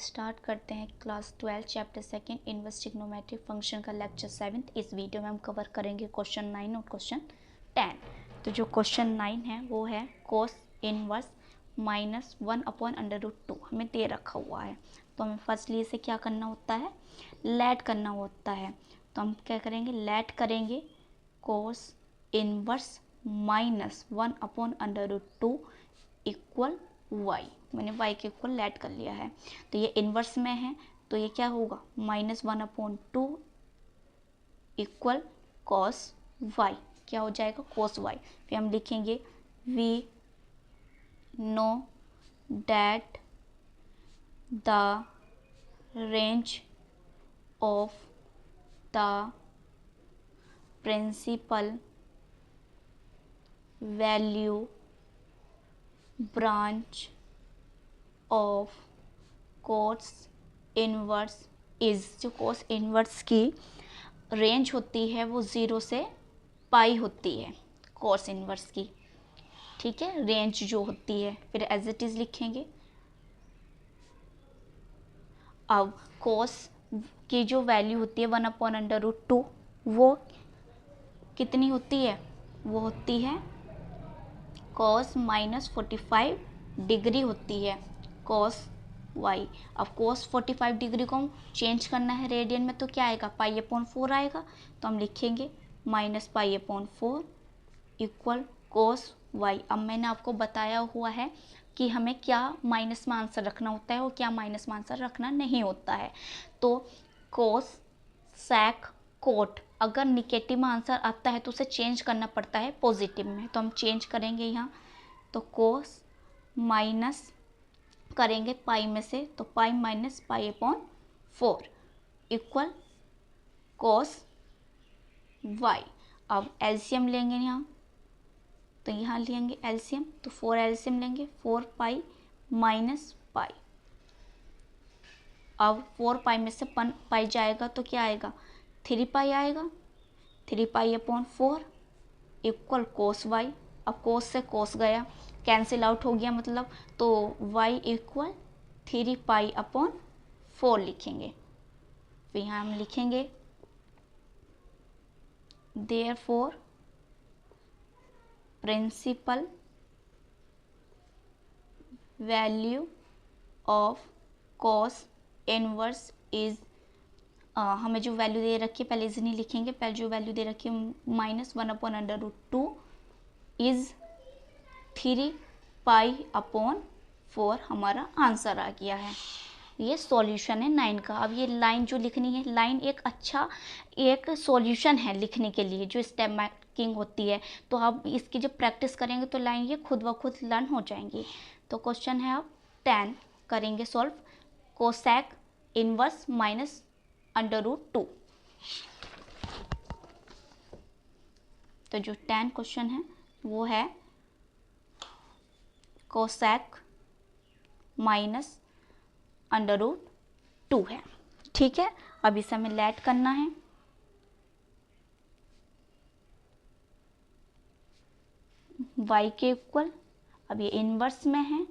Start करते हैं class 12 chapter second inverse trigonometric function का लेक्चर 7। इस वीडियो में हम कवर करेंगे क्वेश्चन 9 और क्वेश्चन 10। तो जो क्वेश्चन 9 है वो है कोस इनवर्स -1/√2 हमें दे रखा हुआ है। तो हमें फर्स्टली इसे क्या करना होता है, लेट करना होता है। तो हम क्या करेंगे, लेट करेंगे कोस इनवर्स -1/√2 इक्वल y। मैंने y के इक्वल लेट कर लिया है। तो ये इन्वर्स में है तो ये क्या होगा, -1/2 इक्वल cos y। क्या हो जाएगा, cos y। फिर हम लिखेंगे we know that the range of the principal value branch of cos inverse is. जो cos इनवर्स की रेंज होती है वो 0 से पाई होती है cos इनवर्स की, ठीक है, रेंज जो होती है। फिर एज इट इज लिखेंगे। अब cos की जो वैल्यू होती है 1/√2 वो कितनी होती है, वो होती है cos -45 डिग्री होती है cos y। अब cos 45 डिग्री को चेंज करना है रेडियन में तो क्या आएगा, π/4 आएगा। तो हम लिखेंगे -π/4 इक्वल cos y। अब मैंने आपको बताया हुआ है कि हमें क्या माइनस में आंसर रखना होता है और क्या माइनस में आंसर रखना नहीं होता है। तो cos sec कोट अगर निगेटिव में आंसर आता है तो उसे चेंज करना पड़ता है पॉजिटिव में। तो हम चेंज करेंगे यहाँ, तो कोस माइनस करेंगे पाई में से, तो पाई -π/4 इक्वल कोस वाई। अब एलसीएम लेंगे यहाँ, तो यहाँ लेंगे एलसीएम, तो 4 एलसीएम लेंगे, 4π - π। अब 4π में से पाई जाएगा तो क्या आएगा, 3π आएगा। 3π/4 इक्वल कोस वाई। अब कोस से कोस गया, कैंसिल आउट हो गया मतलब, तो y इक्वल 3π/4 लिखेंगे। फिर यहाँ हम लिखेंगे therefore principal value of cos inverse is, हमें जो वैल्यू दे रखी है पहले इसे नहीं लिखेंगे, पहले जो वैल्यू दे रखी है -1/√2 इज 3π/4 हमारा आंसर आ गया है। ये सॉल्यूशन है 9 का। अब ये लाइन जो लिखनी है, लाइन एक सॉल्यूशन है लिखने के लिए जो स्टेप मार्किंग होती है। तो आप इसकी जब प्रैक्टिस करेंगे तो लाइन ये खुद ब खुद लर्न हो जाएंगी। तो क्वेश्चन है अब 10 करेंगे सॉल्व, कोसेक इनवर्स -√2। तो जो 10 क्वेश्चन है वो है कोसेक -√2 है, ठीक है। अब इसे हमें लेट करना है। y के इक्वल, अब ये इनवर्स में है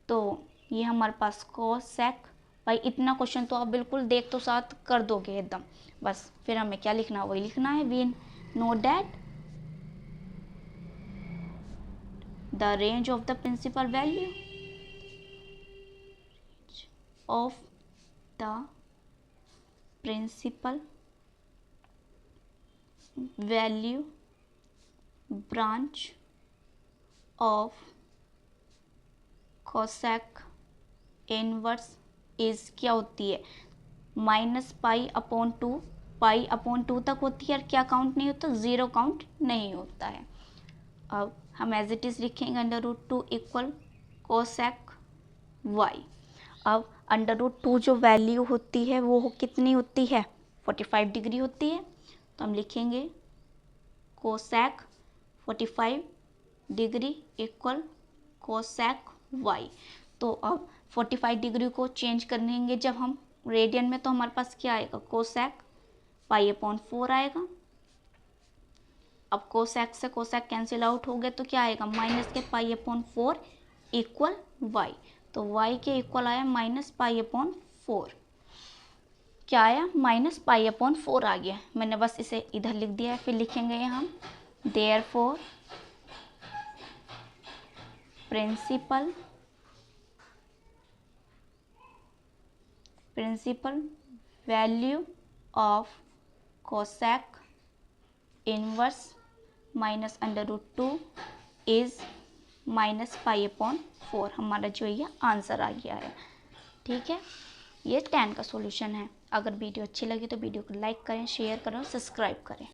तो ये हमारे पास कोसेक। भाई इतना क्वेश्चन तो आप बिल्कुल देख तो साथ कर दोगे एकदम, बस फिर हमें क्या लिखना है वही लिखना है। We know that the range of the principal value of the principal value branch of cosec inverse is क्या होती है, -π/2। π/2 तक होती है और क्या काउंट नहीं होता, 0 काउंट नहीं होता है। अब हम एज इट इज लिखेंगे √2 इक्वल कोसेक वाई। अब √2 जो वैल्यू होती है वो कितनी होती है, 45 डिग्री होती है। तो हम लिखेंगे cosec 45 degree equal cosec y. तो अब 45 डिग्री को चेंज करेंगे जब हम रेडियन में, तो हमारे पास क्या आएगा, कोसेक π/4 आएगा। अब कोसेक से कोसेक कैंसिल आउट हो गया तो क्या आएगा, -π/4 इक्वल वाई। तो y के इक्वल आया -π/4। क्या आया? -π/4 आ गया। मैंने बस इसे इधर लिख दिया है, फिर लिखेंगे हम therefore principal value of cosec inverse -√2 is -π/4। हमारा जो ये आंसर आ गया है। ठीक है, ये 10 का सॉल्यूशन है। अगर वीडियो अच्छी लगी तो वीडियो को लाइक करें, शेयर करें और सब्सक्राइब करें।